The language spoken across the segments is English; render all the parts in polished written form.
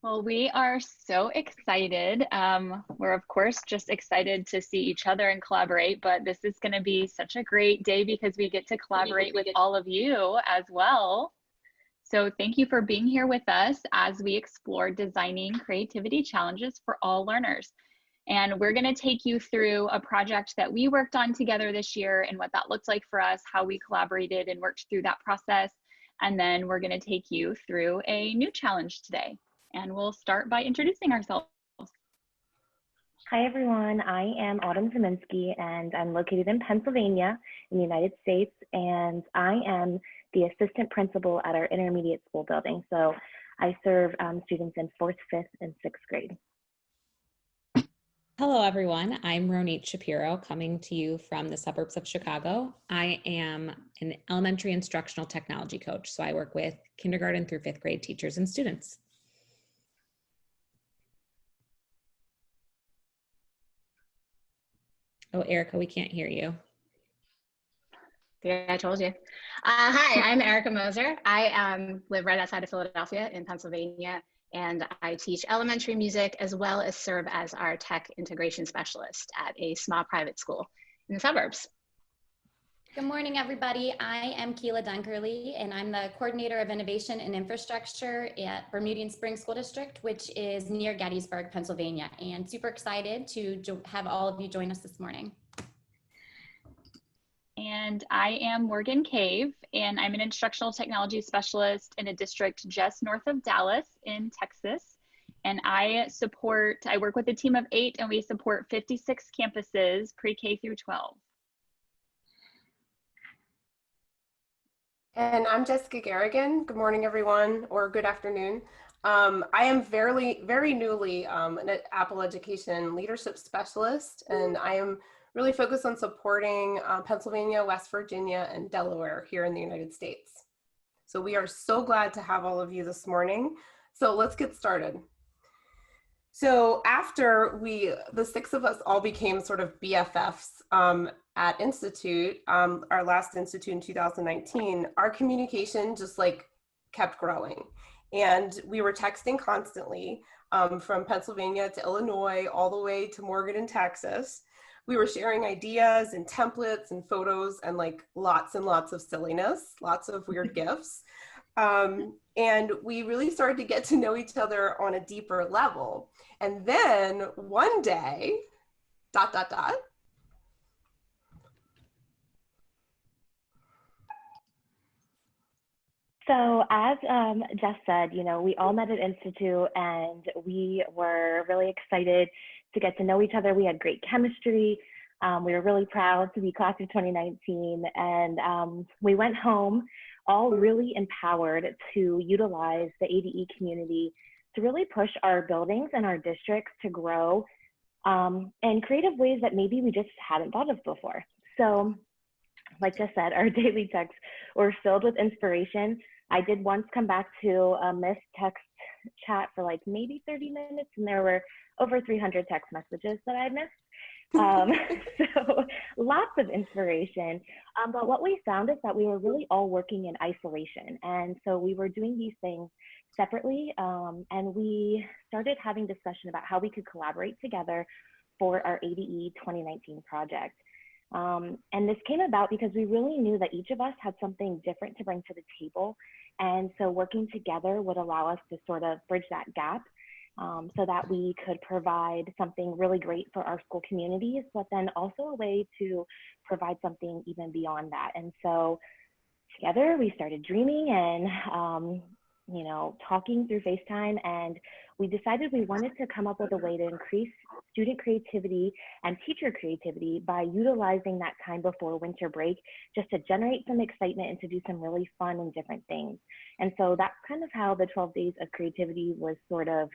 Well, we are so excited. We're of course just excited to see each other and collaborate, but this is going to be such a great day because we get to collaborate with all of you as well. So thank you for being here with us as we explore designing creativity challenges for all learners. And we're going to take you through a project that we worked on together this year and what that looked like for us, how we collaborated and worked through that process. And then we're going to take you through a new challenge today. And we'll start by introducing ourselves. Hi, everyone. I am Autumn Zaminksi, and I'm located in Pennsylvania in the United States, and I am the assistant principal at our intermediate school building. So I serve students in 4th, 5th, and 6th grade. Hello, everyone. I'm Ronit Shapiro, coming to you from the suburbs of Chicago. I am an elementary instructional technology coach, so I work with kindergarten through 5th grade teachers and students. Oh, Erica, we can't hear you. Yeah, I told you. Hi, I'm Erica Moser. I live right outside of Philadelphia in Pennsylvania, and I teach elementary music as well as serve as our tech integration specialist at a small private school in the suburbs. Good morning, everybody. I am Kheila Dunkerly, and I'm the coordinator of innovation and infrastructure at Bermudian Springs School District, which is near Gettysburg, Pennsylvania, and super excited to have all of you join us this morning. And I am Morgan Cave, and I'm an instructional technology specialist in a district just north of Dallas in Texas. And I work with a team of 8, and we support 56 campuses, pre-K through 12. And I'm Jess Garrigan. Good morning, everyone, or good afternoon. I am very newly an Apple Education Leadership Specialist, and I am really focused on supporting Pennsylvania, West Virginia, and Delaware here in the United States. So we are so glad to have all of you this morning. So let's get started. So after the 6 of us all became sort of BFFs at Institute, our last Institute in 2019, our communication just kept growing. And we were texting constantly from Pennsylvania to Illinois, all the way to Morgan in Texas. We were sharing ideas and templates and photos and lots and lots of silliness, lots of weird gifs. And we really started to get to know each other on a deeper level. And then one day, ... So as Jess said, we all met at Institute, and we were really excited to get to know each other. We had great chemistry. We were really proud to be class of 2019, and we went home all really empowered to utilize the ADE community to really push our buildings and our districts to grow in creative ways that maybe we just hadn't thought of before. So like Jess said, our daily texts were filled with inspiration. I did once come back to a missed text chat for maybe 30 minutes, and there were over 300 text messages that I missed. So lots of inspiration. But what we found is that we were really all working in isolation. And so we were doing these things separately. And we started having discussion about how we could collaborate together for our ADE 2019 project. And this came about because we really knew that each of us had something different to bring to the table. And so working together would allow us to sort of bridge that gap so that we could provide something really great for our school communities, but then also a way to provide something even beyond that. And so together we started dreaming and talking through FaceTime, and we decided we wanted to come up with a way to increase student creativity and teacher creativity by utilizing that time before winter break just to generate some excitement and to do some really fun and different things. And so that's kind of how the 12 Days of Creativity was sort of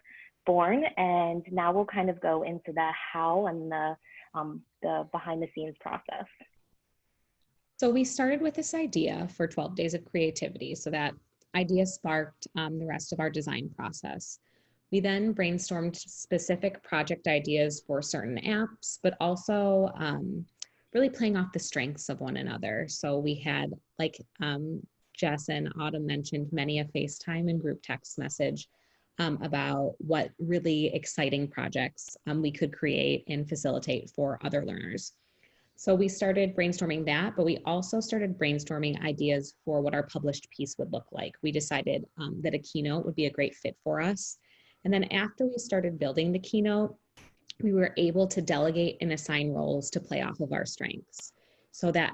born. And now we'll kind of go into the how and the behind the scenes process. So we started with this idea for 12 Days of Creativity. So that idea sparked the rest of our design process. We then brainstormed specific project ideas for certain apps, but also really playing off the strengths of one another. So we had, like Jess and Autumn mentioned, many a FaceTime and group text message about what really exciting projects we could create and facilitate for other learners. So we started brainstorming that, but we also started brainstorming ideas for what our published piece would look like. We decided that a keynote would be a great fit for us. And then after we started building the keynote, we were able to delegate and assign roles to play off of our strengths. So that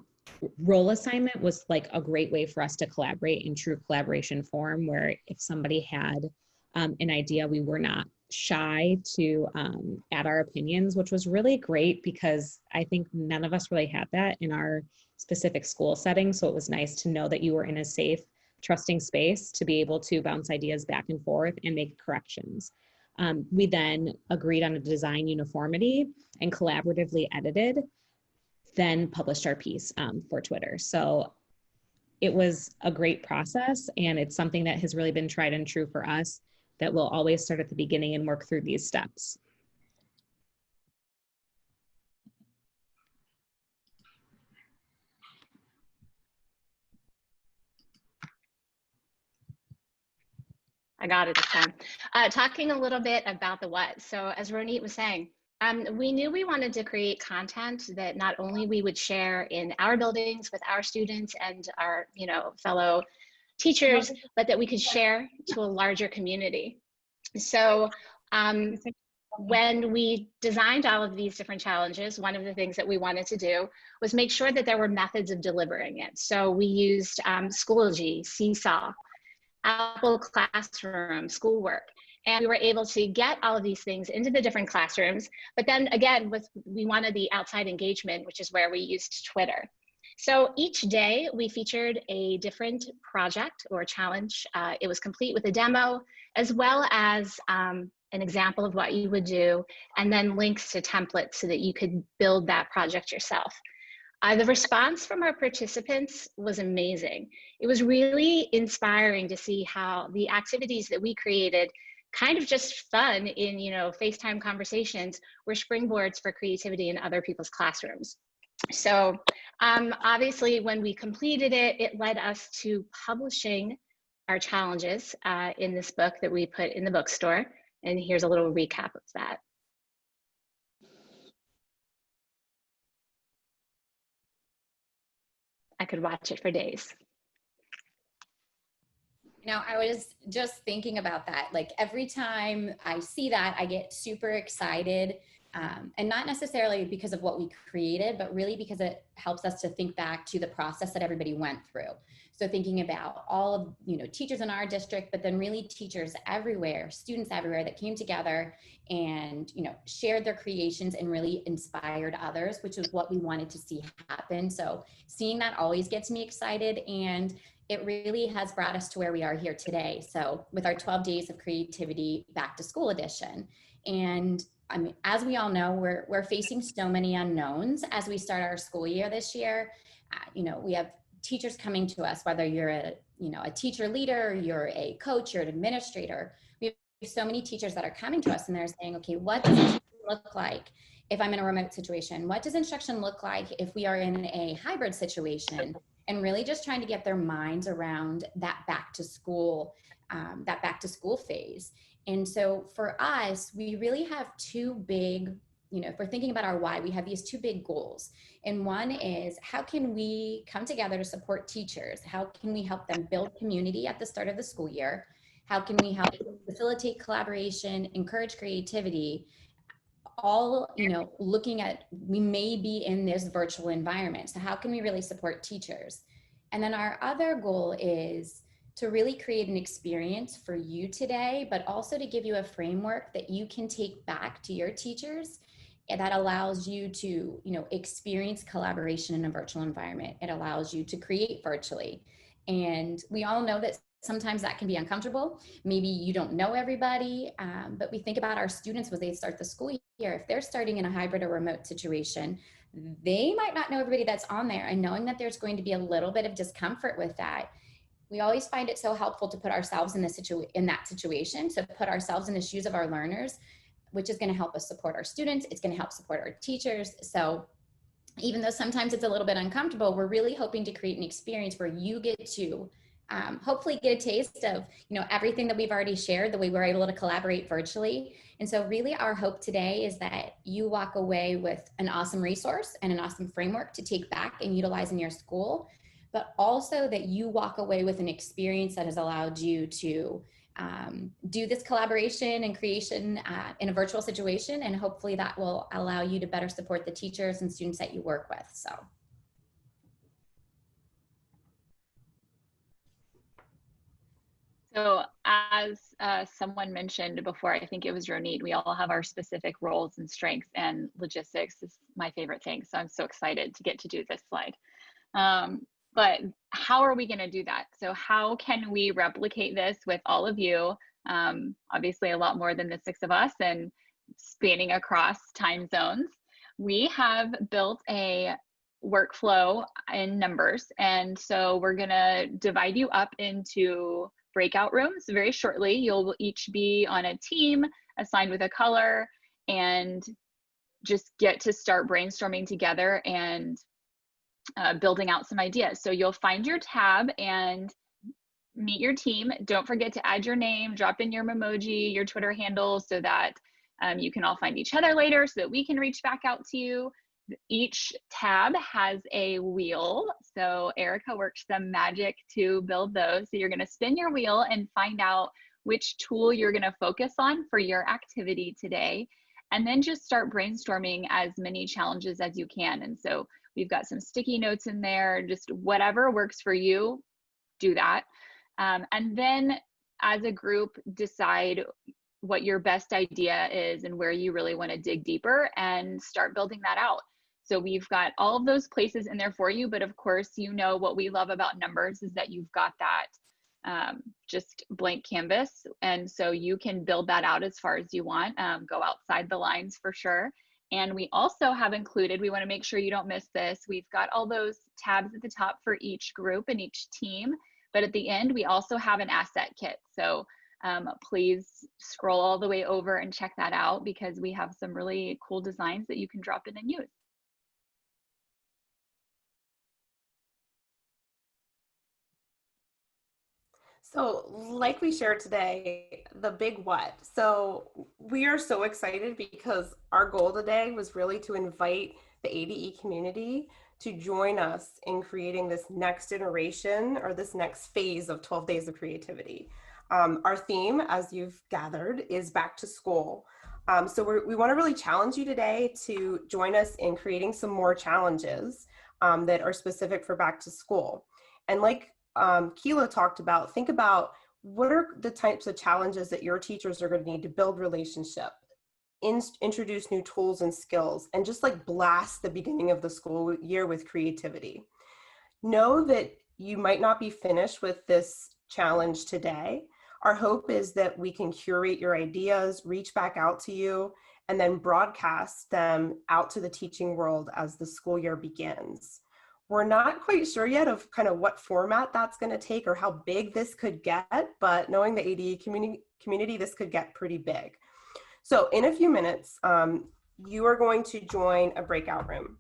role assignment was like a great way for us to collaborate in true collaboration form, where if somebody had an idea, we were not shy to add our opinions, which was really great because I think none of us really had that in our specific school setting. So it was nice to know that you were in a safe, trusting space to be able to bounce ideas back and forth and make corrections. We then agreed on a design uniformity and collaboratively edited, then published our piece for Twitter. So it was a great process, and it's something that has really been tried and true for us, that we'll always start at the beginning and work through these steps. I got it this time. Talking a little bit about the what. So as Ronit was saying, we knew we wanted to create content that not only we would share in our buildings with our students and our, fellow teachers, but that we could share to a larger community. So when we designed all of these different challenges, one of the things that we wanted to do was make sure that there were methods of delivering it. So we used Schoology, Seesaw, Apple Classroom, Schoolwork, and we were able to get all of these things into the different classrooms. But then again, we wanted the outside engagement, which is where we used Twitter. So each day we featured a different project or challenge. It was complete with a demo, as well as an example of what you would do, and then links to templates so that you could build that project yourself. The response from our participants was amazing. It was really inspiring to see how the activities that we created, kind of just fun in FaceTime conversations, were springboards for creativity in other people's classrooms. So obviously when we completed it, it led us to publishing our challenges in this book that we put in the bookstore. And here's a little recap of that. I could watch it for days. I was just thinking about that. Like every time I see that, I get super excited. And not necessarily because of what we created, but really because it helps us to think back to the process that everybody went through. So thinking about all of, teachers in our district, but then really teachers everywhere, students everywhere that came together and, shared their creations and really inspired others, which is what we wanted to see happen. So seeing that always gets me excited, and it really has brought us to where we are here today. So with our 12 Days of Creativity Back to School edition. And I mean, as we all know, we're facing so many unknowns as we start our school year this year. We have teachers coming to us, whether you're a teacher leader, you're a coach, you're an administrator. We have so many teachers that are coming to us and they're saying, okay, what does it look like if I'm in a remote situation? What does instruction look like if we are in a hybrid situation? And really just trying to get their minds around that back to school phase. And so for us, we really have two big, if we're thinking about our why, we have these two big goals. And one is, how can we come together to support teachers? How can we help them build community at the start of the school year? How can we help facilitate collaboration, encourage creativity? All, looking at, we may be in this virtual environment. So how can we really support teachers? And then our other goal is to really create an experience for you today, but also to give you a framework that you can take back to your teachers and that allows you to, experience collaboration in a virtual environment. It allows you to create virtually. And we all know that sometimes that can be uncomfortable. Maybe you don't know everybody, but we think about our students when they start the school year. If they're starting in a hybrid or remote situation, they might not know everybody that's on there, and knowing that there's going to be a little bit of discomfort with that. We always find it so helpful to put ourselves in that situation, to put ourselves in the shoes of our learners, which is going to help us support our students. It's going to help support our teachers. So even though sometimes it's a little bit uncomfortable, we're really hoping to create an experience where you get to hopefully get a taste of, everything that we've already shared, the way we're able to collaborate virtually. And so really our hope today is that you walk away with an awesome resource and an awesome framework to take back and utilize in your school, but also that you walk away with an experience that has allowed you to do this collaboration and creation in a virtual situation. And hopefully that will allow you to better support the teachers and students that you work with. So as someone mentioned before, I think it was Ronit, we all have our specific roles and strengths, and logistics is my favorite thing. So I'm so excited to get to do this slide. But how are we going to do that? So how can we replicate this with all of you? Obviously a lot more than the 6 of us and spanning across time zones. We have built a workflow in Numbers. And so we're going to divide you up into breakout rooms very shortly. You'll each be on a team assigned with a color and just get to start brainstorming together and building out some ideas. So you'll find your tab and meet your team. Don't forget to add your name, drop in your Memoji, your Twitter handle, so that you can all find each other later, so that we can reach back out to you. Each tab has a wheel. So Erica works some magic to build those. So you're going to spin your wheel and find out which tool you're going to focus on for your activity today. And then just start brainstorming as many challenges as you can. And so we've got some sticky notes in there, just whatever works for you, do that. And then as a group, decide what your best idea is and where you really want to dig deeper and start building that out. So we've got all of those places in there for you, but of course, what we love about Numbers is that you've got that just blank canvas. And so you can build that out as far as you want, go outside the lines for sure. And we also have included, we want to make sure you don't miss this, we've got all those tabs at the top for each group and each team, but at the end, we also have an asset kit. So please scroll all the way over and check that out, because we have some really cool designs that you can drop in and use. So like we shared today, the big what. So we are so excited because our goal today was really to invite the ADE community to join us in creating this next iteration or this next phase of 12 Days of Creativity. Our theme, as you've gathered, is back to school. So we want to really challenge you today to join us in creating some more challenges that are specific for back to school. And like Kheila talked about, think about what are the types of challenges that your teachers are going to need to build relationship, introduce new tools and skills, and just like blast the beginning of the school year with creativity. Know that you might not be finished with this challenge today. Our hope is that we can curate your ideas, reach back out to you, and then broadcast them out to the teaching world as the school year begins. We're not quite sure yet of kind of what format that's going to take or how big this could get, but knowing the ADE community, this could get pretty big. So in a few minutes, you are going to join a breakout room.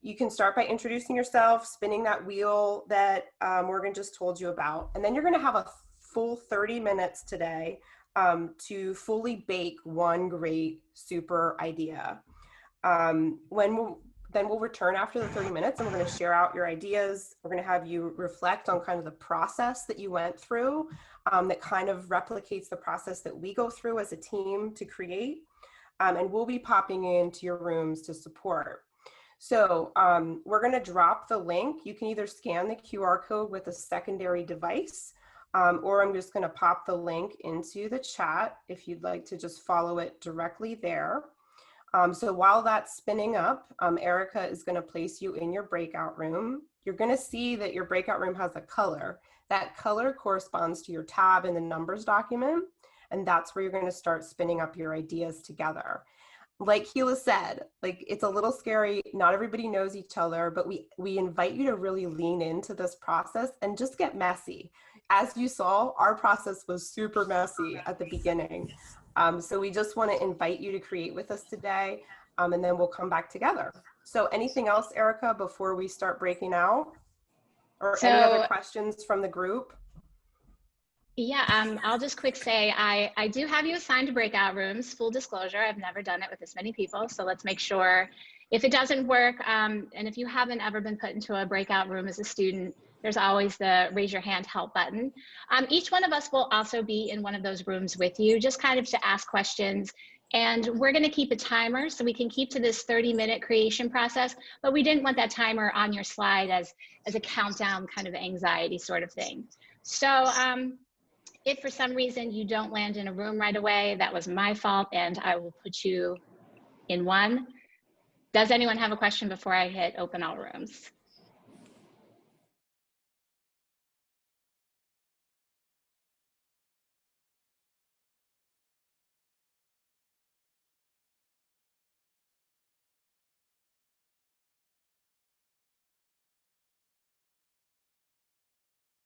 You can start by introducing yourself, spinning that wheel that Morgan just told you about, and then you're going to have a full 30 minutes today to fully bake one great super idea. Then we'll return after the 30 minutes and we're going to share out your ideas. We're going to have you reflect on kind of the process that you went through that kind of replicates the process that we go through as a team to create. And we'll be popping into your rooms to support. So we're going to drop the link. You can either scan the QR code with a secondary device, or I'm just going to pop the link into the chat if you'd like to just follow it directly there. So while that's spinning up, Erica is going to place you in your breakout room. You're going to see that your breakout room has a color. That color corresponds to your tab in the Numbers document, and that's where you're going to start spinning up your ideas together. Like Kheila said, like it's a little scary. Not everybody knows each other, but we invite you to really lean into this process and just get messy. As you saw, our process was super messy at the beginning. So we just want to invite you to create with us today, and then we'll come back together. So anything else, Erica, before we start breaking out? Or any other questions from the group? Yeah, I'll just quick say, I do have you assigned to breakout rooms. Full disclosure, I've never done it with this many people. So let's make sure if it doesn't work, and if you haven't ever been put into a breakout room as a student, there's always the raise your hand help button. Each one of us will also be in one of those rooms with you, just kind of to ask questions. And we're going to keep a timer so we can keep to this 30-minute creation process, but we didn't want that timer on your slide as a countdown kind of anxiety sort of thing. So if for some reason you don't land in a room right away, that was my fault, and I will put you in one. Does anyone have a question before I hit open all rooms?